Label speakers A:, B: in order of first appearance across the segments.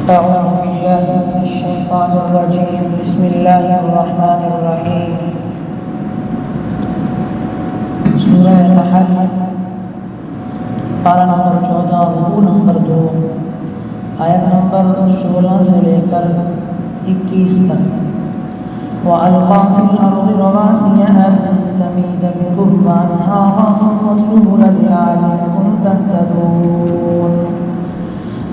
A: أعوذ بالله من الشيطان الرجيم بسم الله الرحمن الرحيم سورہ نحل پارہ نمبر 14 رکوع نمبر 2 آیت نمبر 16 سے لے کر 21 تک وَأَلْقَى فِي الْأَرْضِ رَوَاسِيَ أَن تَمِيدَ بِكُمْ وَأَنْهَارًا وَسُبُلًا لَعَلَّكُمْ تَهْتَدُونَ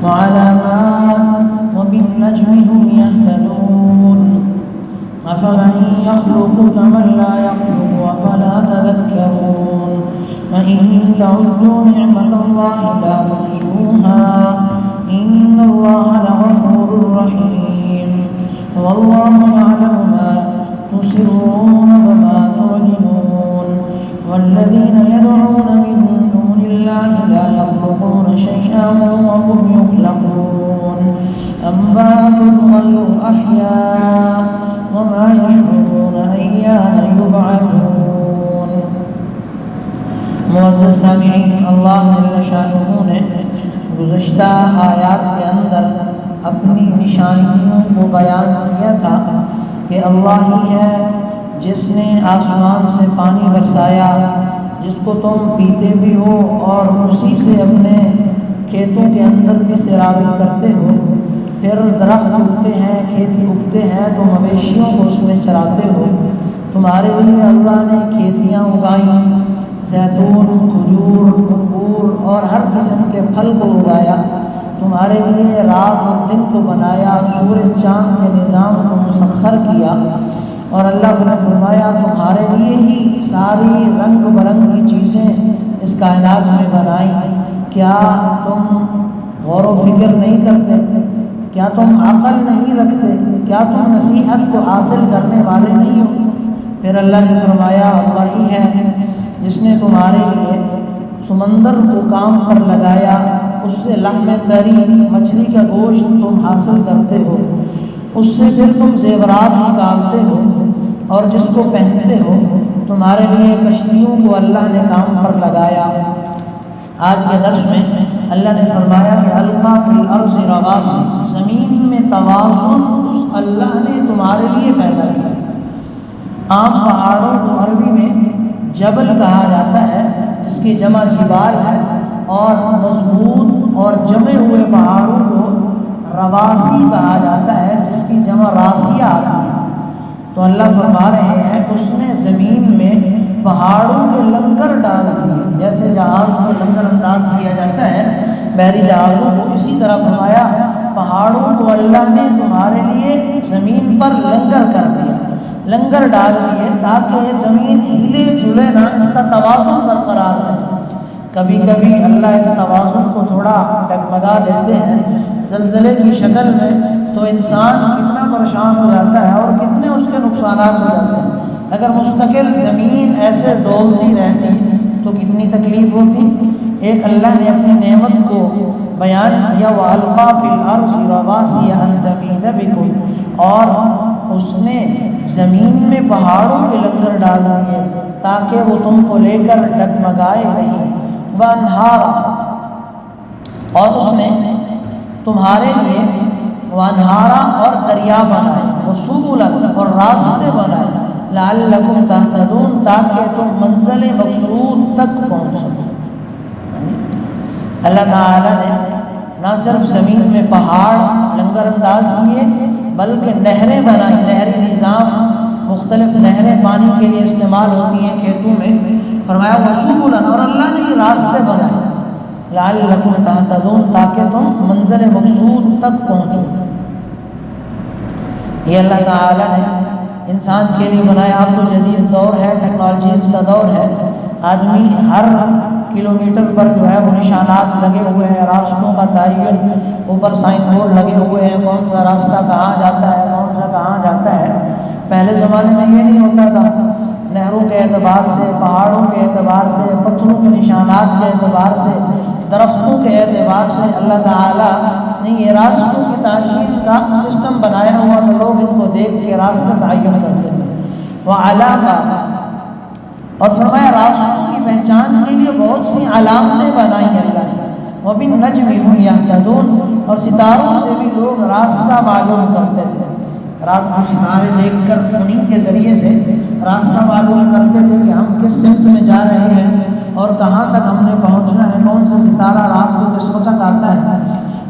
A: وَعَلَامَاتٍ وَبِالنَّجْمِ هُمْ يَهْتَدُونَ أَفَمَن يَخْلُقُ كَمَن لَّا يَخْلُقُ أَفَلَا تَذَكَّرُونَ وَإِن تَعُدُّوا نِعْمَةَ اللَّهِ لَا تُحْصُوهَا إِنَّ اللَّهَ لَغَفُورٌ رَّحِيمٌ وَاللَّهُ يَعْلَمُ مَا تُسِرُّونَ وَمَا تُعْلِنُونَ وَالَّذِينَ يَدْعُونَ مِن دُونِ اللَّهِ لَا يَخْلُقُونَ شَيْئًا وَهُمْ يُخْلَقُونَ أَمْوَاتٌ غَيْرُ أَحْيَاءٍ وَمَا يَشْعُرُونَ أَيَّانَ يُبْعَثُونَ۔ معزز سامعین، اللہ جل شانہ نے گزشتہ آیات کے اندر اپنی نشانیوں کو بیان کیا تھا کہ اللہ ہی ہے جس نے آسمان سے پانی برسایا جس کو تم پیتے بھی ہو اور اسی سے اپنے کھیتوں کے اندر بھی سیرابی کرتے ہو، پھر درخت اگتے ہیں، کھیت اگتے ہیں تو مویشیوں کو اس میں چراتے ہو۔ تمہارے لیے اللہ نے کھیتیاں اگائیں، زیتون، کھجور، انگور اور ہر قسم کے پھل کو اگایا، تمہارے لیے رات اور دن کو بنایا، سورج چاند کے نظام کو مسخر کیا، اور اللہ نے فرمایا تمہارے لیے ہی ساری رنگ برنگ کی چیزیں اس کائنات میں بنائیں۔ کیا تم غور و فکر نہیں کرتے؟ کیا تم عقل نہیں رکھتے؟ کیا تم نصیحت کو حاصل کرنے والے نہیں ہو؟ پھر اللہ نے فرمایا اللہ ہی ہے جس نے تمہارے لیے سمندر کو کام پر لگایا، اس سے لحم طری مچھلی کا گوشت تم حاصل کرتے ہو، اس سے پھر تم زیورات نکالتے ہو اور جس کو پہنتے ہو۔ تمہارے لیے کشتیوں کو اللہ نے کام پر لگایا۔ آج کے درس میں اللہ نے فرمایا کہ القیٰ فی الارض رواسی، زمین میں توازن اس اللہ نے تمہارے لیے پیدا کیا۔ عام پہاڑوں کو عربی میں جبل کہا جاتا ہے جس کی جمع جبال ہے، اور مضبوط اور جمے ہوئے پہاڑوں کو رواسی کہا جاتا ہے جس کی جمع راسیہ آتی ہے۔ تو اللہ فرما رہے ہیں اس نے زمین میں پہاڑوں کے لنگر ڈال دیے، جیسے جہاز کو لنگر انداز کیا جاتا ہے بحری جہازوں کو، اسی طرح فرمایا پہاڑوں کو اللہ نے تمہارے لیے زمین پر لنگر کر دیا، لنگر ڈال دیے تاکہ یہ زمین ہلے جلے نہ، اس کا توازن برقرار رہے۔ کبھی کبھی اللہ اس توازن کو تھوڑا ڈگمگا دیتے ہیں زلزلے کی شکل میں، تو انسان کتنا پریشان ہو جاتا ہے اور کتنے اس کے نقصانات ہو جاتے ہیں۔ اگر مستقل زمین ایسے ڈولتی رہتی تو کتنی تکلیف ہوتی۔ ایک اللہ نے اپنی نعمت کو بیان کیا وَأَلْقَى فِي الْأَرْضِ رَوَاسِيَ أَن تَمِيدَ بِكُمْ، اور اس نے زمین میں پہاڑوں کے لنگر ڈال دیے تاکہ وہ تم کو لے کر ڈگمگائے نہیں۔ وَأَنْهَارًا، اور اس نے تمہارے لیے وَأَنْهَارًا اور دریا بنائے، وَسُبُلًا اور راستے بنائے، لَعَلَّكُمْ تَهْتَدُونَ تاکہ تم منزل مقصود تک پہنچ سکو۔ اللہ تعالیٰ نے نہ صرف زمین میں پہاڑ لنگر انداز کیے بلکہ نہریں بنائیں، نہری نظام، مختلف نہریں پانی کے لیے استعمال ہوتی ہیں کھیتوں میں، فرمایا وَسُبُلًا، اور اللہ نے یہ راستے بنائے، لَعَلَّكُمْ تَهْتَدُونَ تاکہ تم منزل مقصود تک پہنچو۔ یہ اللہ تعالیٰ نے انسان کے لیے بنایا۔ اب تو جدید دور ہے، ٹیکنالوجیز کا دور ہے، آدمی ہر کلومیٹر پر جو ہے وہ نشانات لگے ہوئے ہیں، راستوں کا تعین، اوپر سائنس بورڈ لگے ہوئے ہیں، کون سا راستہ کہاں جاتا ہے، کون سا کہاں جاتا ہے۔ پہلے زمانے میں یہ نہیں ہوتا تھا، نہروں کے اعتبار سے، پہاڑوں کے اعتبار سے، پتھروں کے نشانات کے اعتبار سے، درختوں کے اعتبار سے اللہ تعالیٰ نے یہ راستوں کی تعین کا سسٹم بنایا ہوا، تو لوگ ان کو دیکھ کے راستے تعین کرتے تھے۔ وَعَلَامَاتٍ، اور فرمایا راستوں کی پہچان کے لیے بہت سی علامتیں بنائی اللہ نے۔ وبالنجم هم يهتدون، اور ستاروں سے بھی لوگ راستہ معلوم کرتے تھے۔ رات کو ستارے دیکھ کر انہیں کے ذریعے سے راستہ معلوم کرتے تھے کہ ہم کس سمت میں جا رہے ہیں اور کہاں تک ہم نے پہنچنا ہے، کون سا ستارہ رات کو کس وقت آتا ہے۔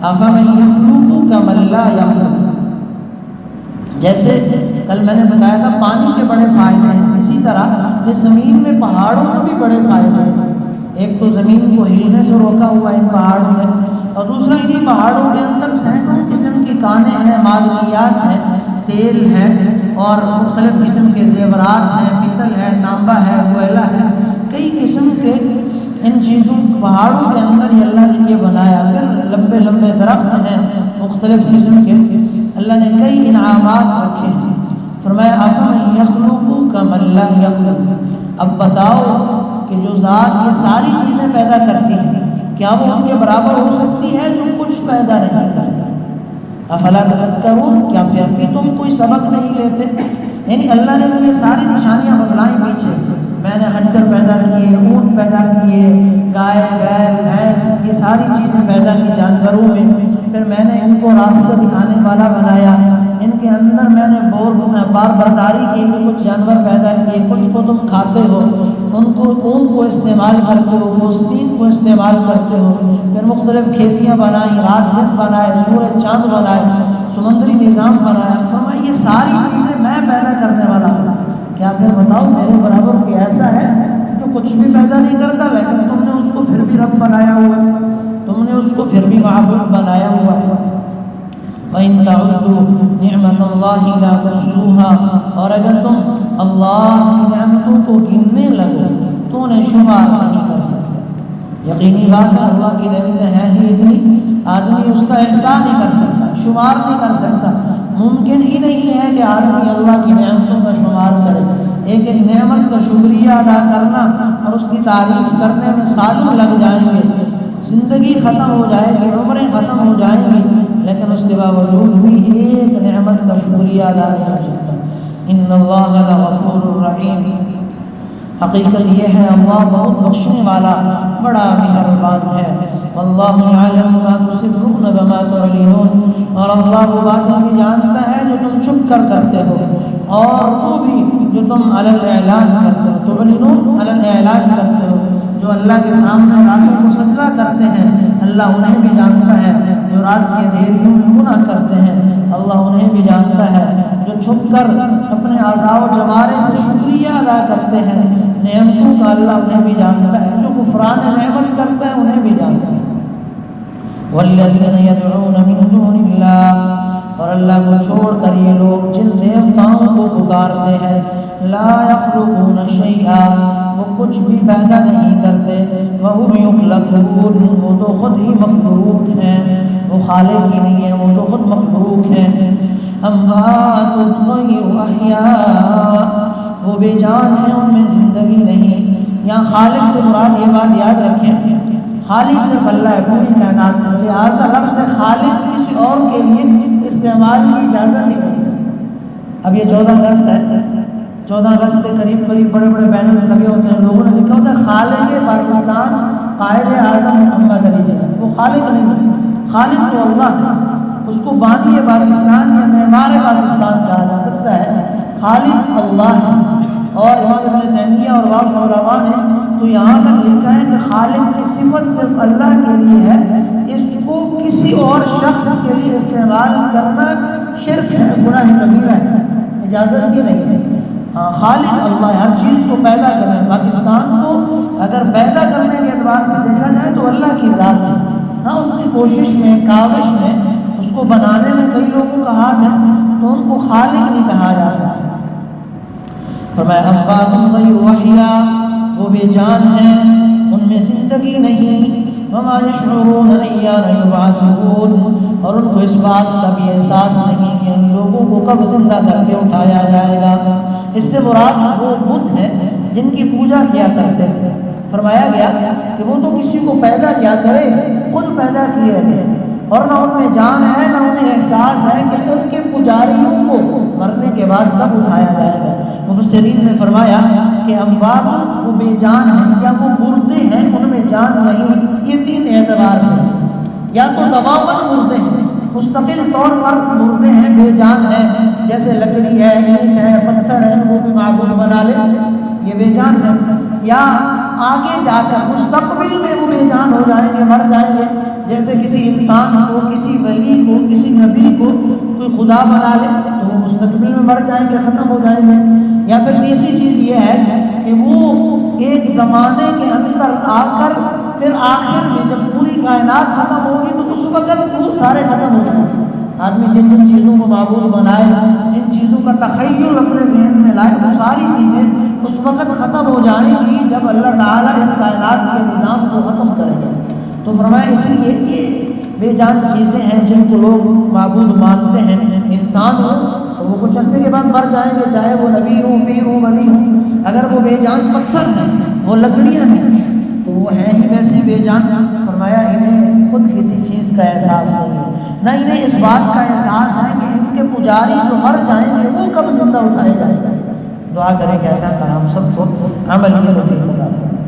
A: أَفَمَن يَخْلُقُ كَمَن لَّا يَخْلُقُ، جیسے کل میں نے بتایا تھا پانی کے بڑے فائدے ہیں، اسی طرح اس زمین میں پہاڑوں کے بھی بڑے فائدے ہیں۔ ایک تو زمین کو ہلنے سے روکا ہوا ان پہاڑوں نے، اور دوسرا انہیں پہاڑوں کے اندر سینکڑوں قسم کی کانیں ہیں، معدنیات ہیں، تیل ہے اور مختلف قسم کے زیورات ہیں، پتل ہے، تانبا ہے، کوئلہ ہے، کئی قسم کے ان چیزوں پہاڑوں کے اندر ہی اللہ نے یہ بنایا۔ پھر لمبے لمبے درخت ہیں مختلف قسم کے، اللہ نے کئی انعامات رکھے ہیں۔ فرمایا افمن یخلق کمن لا یخلق، اب بتاؤ کہ جو ذات یہ ساری چیزیں پیدا کرتی ہے کیا وہ ان کے برابر ہو سکتی ہے جو کچھ پیدا نہیں کرتا؟ افلا تذکرون، کیا پھر بھی تم کوئی سبق نہیں لیتے؟ یعنی اللہ نے یہ ساری نشانیاں بتلائیں پیچھے، میں نے خنجر پیدا کیے، اونٹ پیدا کیے، گائے بیل بھینس، یہ ساری چیزیں پیدا کی جانوروں میں، پھر میں نے ان کو راستہ دکھانے والا بنایا، ان کے اندر میں نے بار برداری کے لیے کچھ جانور پیدا کیے، کچھ کو تم کھاتے ہو، ان کو استعمال کرتے ہو، گوشتین کو استعمال کرتے ہو، پھر مختلف کھیتیاں بنائیں، رات دن بنائے، سورج چاند بنائے، سمندری نظام بنایا۔ فرمایا یہ ساری چیزیں میں پیدا کرنے والا ہوں، کیا پھر بتاؤ میرے برابر کوئی ایسا ہے جو کچھ بھی پیدا نہیں کرتا لیکن تم نے اس کو پھر بھی رب بنایا ہوا ہے، تم نے اس کو پھر بھی معبود بنایا ہوا ہے۔ وَإِن تَعُدُّوا نِعْمَةَ اللَّهِ لَا تُحْصُوهَا، اور اگر تم اللہ کی نعمتوں کو گننے لگو تو انہیں شمار نہیں کر سکتے۔ یقینی بات ہے اللہ کی نعمتیں ہیں ہی اتنی، آدمی اس کا احسان نہیں کر سکتا، شمار نہیں کر سکتا، ممکن ہی نہیں ہے کہ آدمی اللہ کی نعمتوں کا شمار کرے۔ ایک ایک نعمت کا شکریہ ادا کرنا اور اس کی تعریف کرنے میں سالوں لگ جائیں گے، زندگی ختم ہو جائے گی، عمریں ختم ہو جائیں گی، لیکن اس کے باوجود بھی ایک نعمت کا شکریہ ادا نہیں ہو سکتا۔ ان اللہ لغفور الرحیم، حقیقت یہ ہے اللہ بہت بخشنے والا بڑا مہربان ہے۔ واللہ یعلم ما تسرون وما تعلنون، اور اللہ وہ باتیں بھی جانتا ہے جو تم چھپ کر کرتے ہو اور وہ بھی جو تم علی الاعلان کرتے ہو، تعلنون علی الاعلان کرتے ہو، جو اللہ کے سامنے راتوں کو سجدہ کرتے ہیں اللہ انہیں بھی جانتا ہے، جو رات کے دیریوں میں گناہ کرتے ہیں اللہ انہیں بھی جانتا ہے، جو چھپ کر اپنے اعضاء و جوارح سے شکریہ ادا کرتے ہیں نعمتوں کا اللہ انہیں بھی جانتا ہے، جو کفران نعمت کرتا ہے انہیں بھی جانتا ہے۔ والذین یدعون من دون اللہ، اور اللہ کو چھوڑ کر یہ لوگ جن دیوتاؤں کو پکارتے ہیں، لا یخلقون شیئا، وہ کچھ بھی پیدا نہیں کرتے، وہم یخلقون، وہ تو خود ہی مخلوق ہیں، وہ خالق ہی نہیں ہے، وہ تو خود مخلوق ہیں۔ اموات غیر احیاء، وہ بے جان ہیں ان میں زندگی نہیں۔ یہاں خالق سے مراد یہ بات یاد رکھیں، خالق صرف اللہ ہے پوری کائنات میں، لہٰذا لفظ خالق کسی اور کے لیے استعمال کی اجازت ہی نہیں۔ اب یہ 14 اگست ہے، 14 اگست کے قریب بڑے بڑے بینرز لگے ہوتے ہیں، لوگوں نے لکھا ہوتا ہے خالق پاکستان قائد اعظم محمد علی جناح، وہ خالق نہیں، خالق تو اللہ ہے، اس کو بانی پاکستان یا معمار پاکستان کہا جا سکتا ہے، خالق اللہ ہے۔ اور امام ابن تیمیہ اور بعض علماء نے تو یہاں تک لکھا ہے کہ خالق کی صفت صرف اللہ کے لیے ہے، اس کو کسی اور شخص کے لیے استعمال کرنا شرک ہے، گناہ کبیرہ ہے، اجازت ہی نہیں ہے۔ ہاں خالق اللہ ہر چیز کو پیدا کرے، پاکستان کو اگر پیدا کرنے کے اعتبار سے دیکھا جائے تو اللہ کی ذات ہے، ہاں اس کی کوشش میں کاوش میں اس کو بنانے میں کئی لوگوں کا ہاتھ ہے تو ان کو خالق نہیں کہا جا سکتا۔ فرمایا اموات غیر احیاء، وہ بے جان ہیں ان میں زندگی نہیں، وما یشعرون ایان یبعثون، اور ان کو اس بات کا بھی احساس نہیں کہ ان لوگوں کو کب زندہ کر کے اٹھایا جائے گا۔ اس سے مراد وہ بت ہیں جن کی پوجا کیا کرتے تھے، فرمایا گیا کہ وہ تو کسی کو پیدا کیا کرے، خود پیدا کیے گئے، اور نہ ان میں جان ہے نہ انہیں احساس ہے کہ ان کے پجاریوں کو مرنے کے بعد کب اٹھایا جائے گا۔ مفسرین نے فرمایا کہ اموات وہ بے جان ہیں یا وہ مردے ہیں، ان میں جان نہیں، یہ تین اعتبار سے، یا تو دواون مردے ہیں، مستقل طور پر مردے ہیں، بے جان ہیں، جیسے لکڑی ہے، اینٹ ہے، پتھر ہے، وہ بھی معبود بنا لے، یہ بے جان ہے، یا آگے جا کر مستقبل میں وہ بے جان ہو جائیں گے، مر جائیں گے، جیسے کسی انسان کو، کسی ولی کو، کسی نبی کو کوئی خدا بنا لے تو وہ مستقبل میں مر جائیں گے، ختم ہو جائیں گے۔ یا پھر تیسری چیز یہ ہے کہ وہ ایک زمانے کے اندر آ کر پھر آخر میں جب پوری کائنات ختم ہوگی تو اس وقت وہ سارے ختم ہو جائیں گے۔ آدمی جن جن چیزوں کو معبود بنائے، جن چیزوں کا تخیل اپنے ذہن میں لائے، وہ ساری چیزیں اس وقت ختم ہو جائیں گی جب اللہ تعالیٰ اس کائنات کے نظام کو ختم کریں گے۔ تو فرمایا اس لیے یہ بے جان چیزیں ہیں جن کو لوگ معبود مانتے ہیں، انسان ہو تو وہ کچھ عرصے کے بعد مر جائیں گے، چاہے وہ نبی ہو، پیر ہو، ولی ہو۔ اگر وہ بے جان پتھر ہیں، وہ لکڑیاں ہیں، تو وہ ہیں ہی ویسے بے جان۔ فرمایا انہیں خود کسی چیز کا احساس نہیں، نہ انہیں اس بات کا احساس ہے کہ ان کے پجاری جو مر جائیں گے وہ کب زندہ اٹھائے جائیں گے۔ دعا کریں کہ اللہ تعالیٰ ہم سب کو عمل کی توفیق عطا فرمائے۔